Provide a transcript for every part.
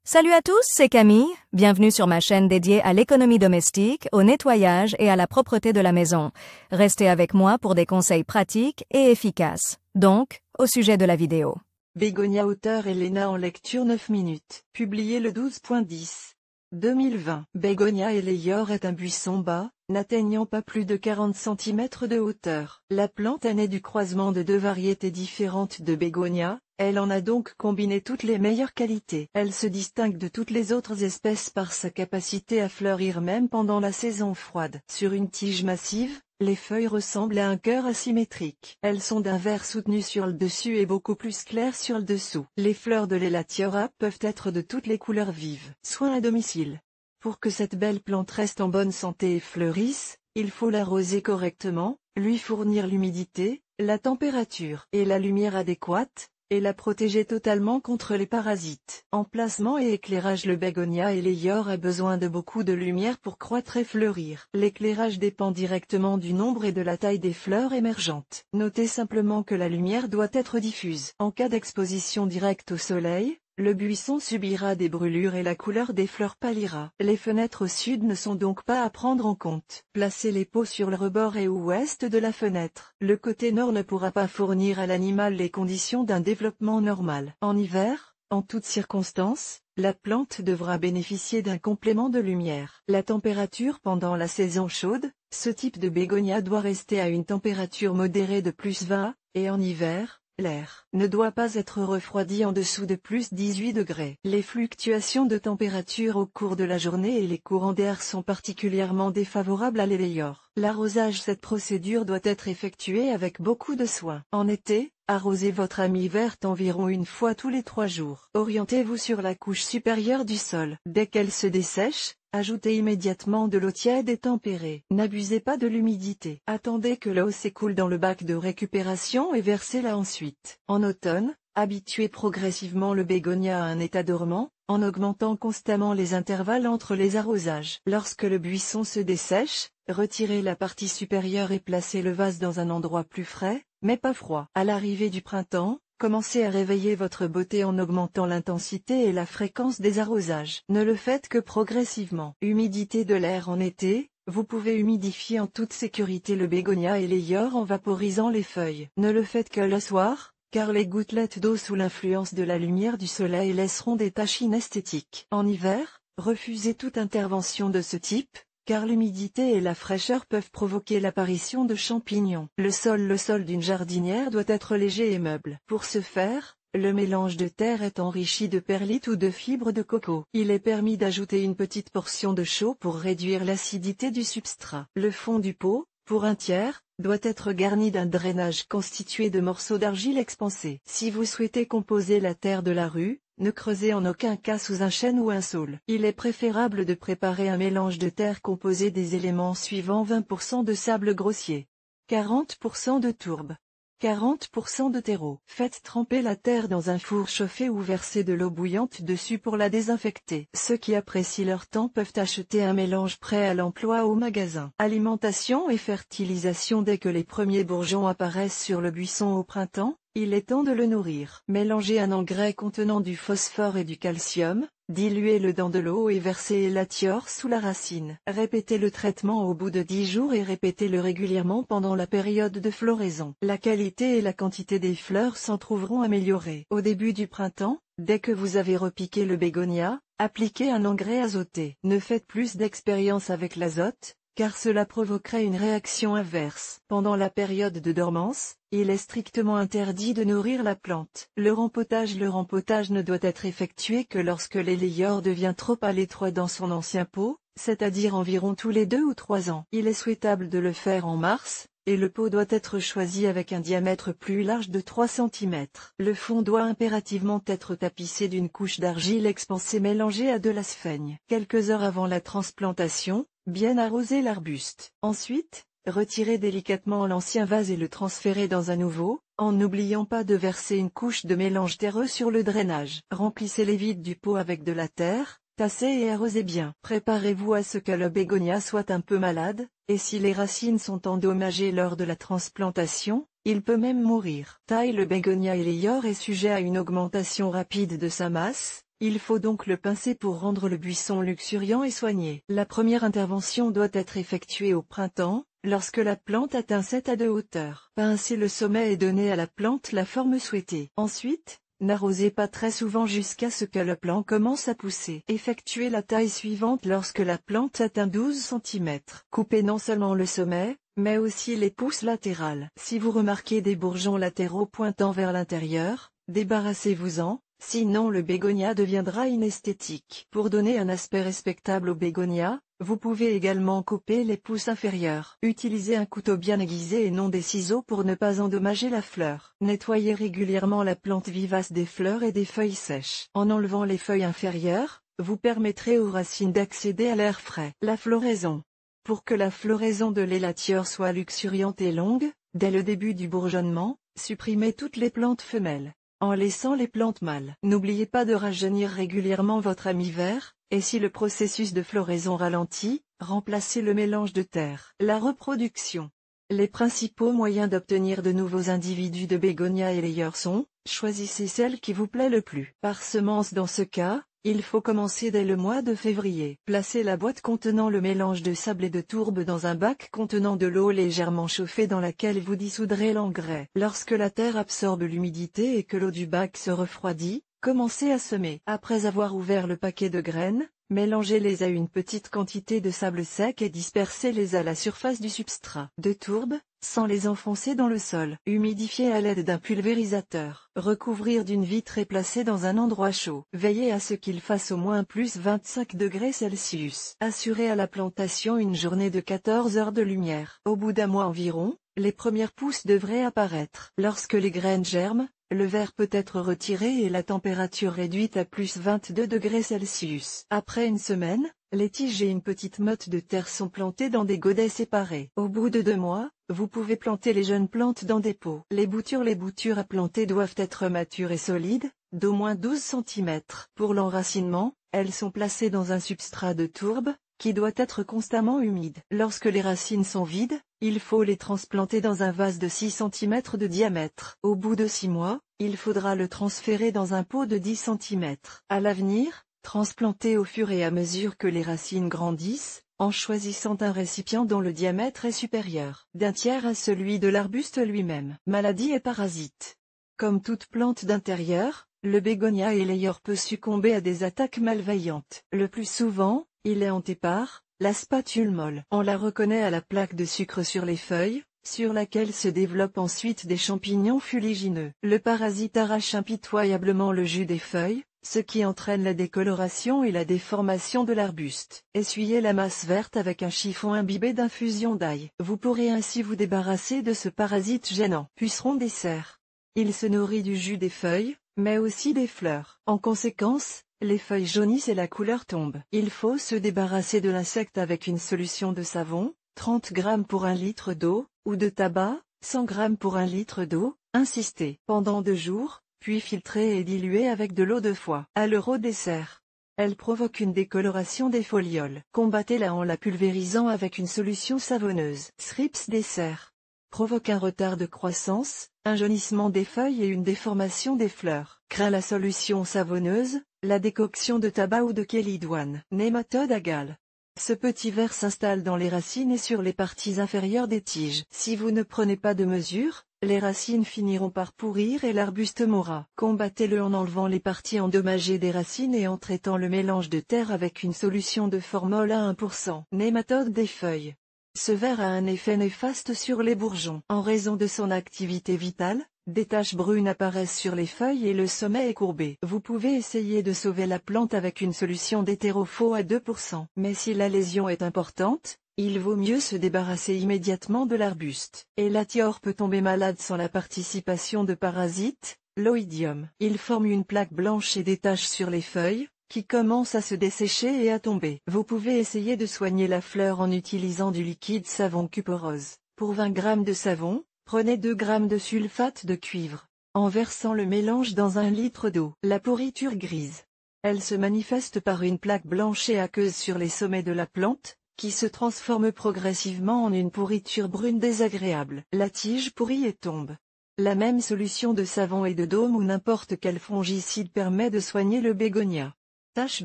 Salut à tous, c'est Camille. Bienvenue sur ma chaîne dédiée à l'économie domestique, au nettoyage et à la propreté de la maison. Restez avec moi pour des conseils pratiques et efficaces. Donc, au sujet de la vidéo. Bégonia auteur Elena en lecture 9 minutes. Publié le 12.10. 2020. Bégonia Eleor est un buisson bas, n'atteignant pas plus de 40 cm de hauteur. La plante est née du croisement de deux variétés différentes de bégonia. Elle en a donc combiné toutes les meilleures qualités. Elle se distingue de toutes les autres espèces par sa capacité à fleurir même pendant la saison froide. Sur une tige massive, les feuilles ressemblent à un cœur asymétrique. Elles sont d'un vert soutenu sur le dessus et beaucoup plus clair sur le dessous. Les fleurs de l'Elatiora peuvent être de toutes les couleurs vives. Soins à domicile. Pour que cette belle plante reste en bonne santé et fleurisse, il faut l'arroser correctement, lui fournir l'humidité, la température et la lumière adéquates, et la protéger totalement contre les parasites. Emplacement et éclairage. Le bégonia Eleor a besoin de beaucoup de lumière pour croître et fleurir. L'éclairage dépend directement du nombre et de la taille des fleurs émergentes. Notez simplement que la lumière doit être diffuse. En cas d'exposition directe au soleil, le buisson subira des brûlures et la couleur des fleurs pâlira. Les fenêtres au sud ne sont donc pas à prendre en compte. Placez les pots sur le rebord et ouest de la fenêtre. Le côté nord ne pourra pas fournir à l'animal les conditions d'un développement normal. En hiver, en toutes circonstances, la plante devra bénéficier d'un complément de lumière. La température pendant la saison chaude, ce type de bégonia doit rester à une température modérée de +20, et en hiver, l'air ne doit pas être refroidi en dessous de +18 degrés. Les fluctuations de température au cours de la journée et les courants d'air sont particulièrement défavorables à l'Eleor. L'arrosage. Cette procédure doit être effectuée avec beaucoup de soin. En été, arrosez votre amie verte environ une fois tous les 3 jours. Orientez-vous sur la couche supérieure du sol. Dès qu'elle se dessèche, ajoutez immédiatement de l'eau tiède et tempérée. N'abusez pas de l'humidité. Attendez que l'eau s'écoule dans le bac de récupération et versez-la ensuite. En automne, habituez progressivement le bégonia à un état dormant, en augmentant constamment les intervalles entre les arrosages. Lorsque le buisson se dessèche, retirez la partie supérieure et placez le vase dans un endroit plus frais, mais pas froid. À l'arrivée du printemps, commencez à réveiller votre beauté en augmentant l'intensité et la fréquence des arrosages. Ne le faites que progressivement. Humidité de l'air. En été, vous pouvez humidifier en toute sécurité le bégonia Eleor en vaporisant les feuilles. Ne le faites que le soir, car les gouttelettes d'eau sous l'influence de la lumière du soleil laisseront des taches inesthétiques. En hiver, refusez toute intervention de ce type, car l'humidité et la fraîcheur peuvent provoquer l'apparition de champignons. Le sol d'une jardinière doit être léger et meuble. Pour ce faire, le mélange de terre est enrichi de perlite ou de fibres de coco. Il est permis d'ajouter une petite portion de chaux pour réduire l'acidité du substrat. Le fond du pot, pour un tiers, doit être garni d'un drainage constitué de morceaux d'argile expansés. Si vous souhaitez composer la terre de la rue, ne creusez en aucun cas sous un chêne ou un saule. Il est préférable de préparer un mélange de terre composé des éléments suivants: 20% de sable grossier, 40% de tourbe, 40% de terreau. Faites tremper la terre dans un four chauffé ou versez de l'eau bouillante dessus pour la désinfecter. Ceux qui apprécient leur temps peuvent acheter un mélange prêt à l'emploi au magasin. Alimentation et fertilisation. Dès que les premiers bourgeons apparaissent sur le buisson au printemps, il est temps de le nourrir. Mélangez un engrais contenant du phosphore et du calcium, diluez-le dans de l'eau et versez Elatior sous la racine. Répétez le traitement au bout de 10 jours et répétez-le régulièrement pendant la période de floraison. La qualité et la quantité des fleurs s'en trouveront améliorées. Au début du printemps, dès que vous avez repiqué le bégonia, appliquez un engrais azoté. Ne faites plus d'expérience avec l'azote, car cela provoquerait une réaction inverse. Pendant la période de dormance, il est strictement interdit de nourrir la plante. Le rempotage. Le rempotage ne doit être effectué que lorsque l'Eleor devient trop à l'étroit dans son ancien pot, c'est-à-dire environ tous les 2 ou 3 ans. Il est souhaitable de le faire en mars, et le pot doit être choisi avec un diamètre plus large de 3 cm. Le fond doit impérativement être tapissé d'une couche d'argile expansée mélangée à de la sphaigne. Quelques heures avant la transplantation, bien arroser l'arbuste. Ensuite, retirez délicatement l'ancien vase et le transférez dans un nouveau, en n'oubliant pas de verser une couche de mélange terreux sur le drainage. Remplissez les vides du pot avec de la terre, tassez et arrosez bien. Préparez-vous à ce que le bégonia soit un peu malade, et si les racines sont endommagées lors de la transplantation, il peut même mourir. Taille. Le bégonia Eleor est sujet à une augmentation rapide de sa masse, Il faut donc le pincer pour rendre le buisson luxuriant et soigné. La première intervention doit être effectuée au printemps, lorsque la plante atteint 7 à de hauteur. Pincez le sommet et donnez à la plante la forme souhaitée. Ensuite, n'arrosez pas très souvent jusqu'à ce que le plant commence à pousser. Effectuez la taille suivante lorsque la plante atteint 12 cm. Coupez non seulement le sommet, mais aussi les pousses latérales. Si vous remarquez des bourgeons latéraux pointant vers l'intérieur, débarrassez-vous-en, sinon le bégonia deviendra inesthétique. Pour donner un aspect respectable au bégonia, vous pouvez également couper les pousses inférieures. Utilisez un couteau bien aiguisé et non des ciseaux pour ne pas endommager la fleur. Nettoyez régulièrement la plante vivace des fleurs et des feuilles sèches. En enlevant les feuilles inférieures, vous permettrez aux racines d'accéder à l'air frais. La floraison. Pour que la floraison de l'élatior soit luxuriante et longue, dès le début du bourgeonnement, supprimez toutes les plantes femelles, en laissant les plantes mâles. N'oubliez pas de rajeunir régulièrement votre ami vert, et si le processus de floraison ralentit, remplacez le mélange de terre. La reproduction. Les principaux moyens d'obtenir de nouveaux individus de bégonia élayeur sont, choisissez celle qui vous plaît le plus. Par semence dans ce cas, il faut commencer dès le mois de février. Placez la boîte contenant le mélange de sable et de tourbe dans un bac contenant de l'eau légèrement chauffée dans laquelle vous dissoudrez l'engrais. Lorsque la terre absorbe l'humidité et que l'eau du bac se refroidit, commencez à semer. Après avoir ouvert le paquet de graines, mélangez-les à une petite quantité de sable sec et dispersez-les à la surface du substrat. De tourbe, sans les enfoncer dans le sol. Humidifiez à l'aide d'un pulvérisateur. Recouvrir d'une vitre et placer dans un endroit chaud. Veillez à ce qu'il fasse au moins plus 25 degrés Celsius. Assurez à la plantation une journée de 14 heures de lumière. Au bout d'un mois environ, les premières pousses devraient apparaître. Lorsque les graines germent, le verre peut être retiré et la température réduite à plus 22 degrés Celsius. Après une semaine, les tiges et une petite motte de terre sont plantées dans des godets séparés. Au bout de 2 mois, vous pouvez planter les jeunes plantes dans des pots. Les boutures à planter doivent être matures et solides, d'au moins 12 cm. Pour l'enracinement, elles sont placées dans un substrat de tourbe, qui doit être constamment humide. Lorsque les racines sont vides, il faut les transplanter dans un vase de 6 cm de diamètre. Au bout de 6 mois, il faudra le transférer dans un pot de 10 cm. À l'avenir, transplantez au fur et à mesure que les racines grandissent, en choisissant un récipient dont le diamètre est supérieur d'un tiers à celui de l'arbuste lui-même. Maladies et parasites. Comme toute plante d'intérieur, le bégonia élayeur peut succomber à des attaques malveillantes. Le plus souvent, il est hanté par la spatule molle. On la reconnaît à la plaque de sucre sur les feuilles, sur laquelle se développent ensuite des champignons fuligineux. Le parasite arrache impitoyablement le jus des feuilles, ce qui entraîne la décoloration et la déformation de l'arbuste. Essuyez la masse verte avec un chiffon imbibé d'infusion d'ail. Vous pourrez ainsi vous débarrasser de ce parasite gênant. Puceron des serres. Il se nourrit du jus des feuilles, mais aussi des fleurs. En conséquence, les feuilles jaunissent et la couleur tombe. Il faut se débarrasser de l'insecte avec une solution de savon, 30 g pour 1 litre d'eau, ou de tabac, 100 g pour 1 litre d'eau. Insistez pendant 2 jours, puis filtrez et diluez avec de l'eau de foie. À l'euro des serres. Elle provoque une décoloration des folioles. Combattez-la en la pulvérisant avec une solution savonneuse. Thrips des serres. Provoque un retard de croissance, un jaunissement des feuilles et une déformation des fleurs. Craint la solution savonneuse, la décoction de tabac ou de kélidoine. Nématode à gale. Ce petit ver s'installe dans les racines et sur les parties inférieures des tiges. Si vous ne prenez pas de mesures, les racines finiront par pourrir et l'arbuste mourra. Combattez-le en enlevant les parties endommagées des racines et en traitant le mélange de terre avec une solution de formol à 1%. Nématode des feuilles. Ce ver a un effet néfaste sur les bourgeons. En raison de son activité vitale, des taches brunes apparaissent sur les feuilles et le sommet est courbé. Vous pouvez essayer de sauver la plante avec une solution d'éthérophos à 2%. Mais si la lésion est importante, il vaut mieux se débarrasser immédiatement de l'arbuste. Élatior peut tomber malade sans la participation de parasites, l'oïdium. Il forme une plaque blanche et des taches sur les feuilles, qui commencent à se dessécher et à tomber. Vous pouvez essayer de soigner la fleur en utilisant du liquide savon cuperose. Pour 20 g de savon, prenez 2 g de sulfate de cuivre, en versant le mélange dans 1 litre d'eau. La pourriture grise. Elle se manifeste par une plaque blanche et aqueuse sur les sommets de la plante, qui se transforme progressivement en une pourriture brune désagréable. La tige pourrit et tombe. La même solution de savon et de dôme ou n'importe quel fongicide permet de soigner le bégonia. Taches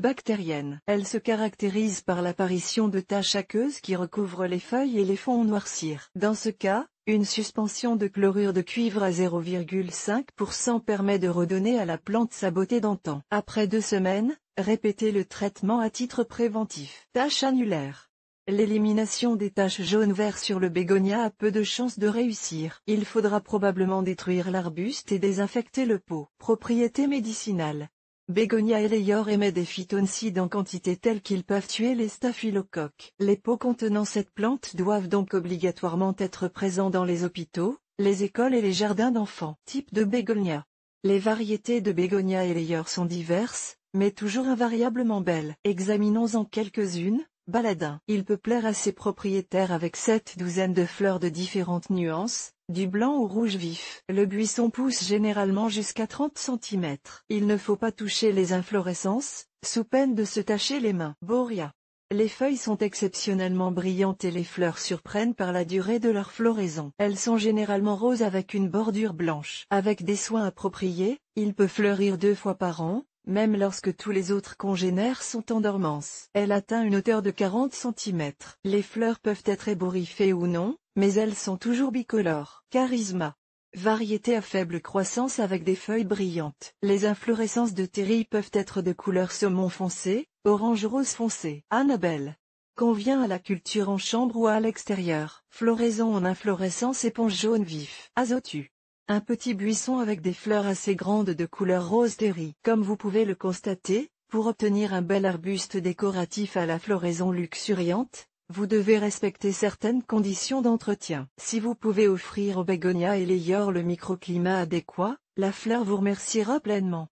bactériennes. Elle se caractérise par l'apparition de taches aqueuses qui recouvrent les feuilles et les font noircir. Dans ce cas, une suspension de chlorure de cuivre à 0,5% permet de redonner à la plante sa beauté d'antan. Après 2 semaines, répétez le traitement à titre préventif. Taches annulaires. L'élimination des taches jaune-vert sur le bégonia a peu de chances de réussir. Il faudra probablement détruire l'arbuste et désinfecter le pot. Propriétés médicinales. Bégonia Eleyore émet des phytoncides en quantité telle qu'ils peuvent tuer les staphylocoques. Les pots contenant cette plante doivent donc obligatoirement être présents dans les hôpitaux, les écoles et les jardins d'enfants. Type de bégonia. Les variétés de Bégonia Eleyore sont diverses, mais toujours invariablement belles. Examinons-en quelques-unes. Baladin. Il peut plaire à ses propriétaires avec 7 douzaines de fleurs de différentes nuances, du blanc au rouge vif. Le buisson pousse généralement jusqu'à 30 cm. Il ne faut pas toucher les inflorescences, sous peine de se tacher les mains. Boria. Les feuilles sont exceptionnellement brillantes et les fleurs surprennent par la durée de leur floraison. Elles sont généralement roses avec une bordure blanche. Avec des soins appropriés, il peut fleurir 2 fois par an, même lorsque tous les autres congénères sont en dormance. Elle atteint une hauteur de 40 cm. Les fleurs peuvent être ébouriffées ou non, mais elles sont toujours bicolores. Charisma. Variété à faible croissance avec des feuilles brillantes. Les inflorescences de Terry peuvent être de couleur saumon foncé, orange-rose foncé. Annabelle. Convient à la culture en chambre ou à l'extérieur. Floraison en inflorescence éponge jaune vif. Azotu. Un petit buisson avec des fleurs assez grandes de couleur rose terry. Comme vous pouvez le constater, pour obtenir un bel arbuste décoratif à la floraison luxuriante, vous devez respecter certaines conditions d'entretien. Si vous pouvez offrir au bégonia Eleyore le microclimat adéquat, la fleur vous remerciera pleinement.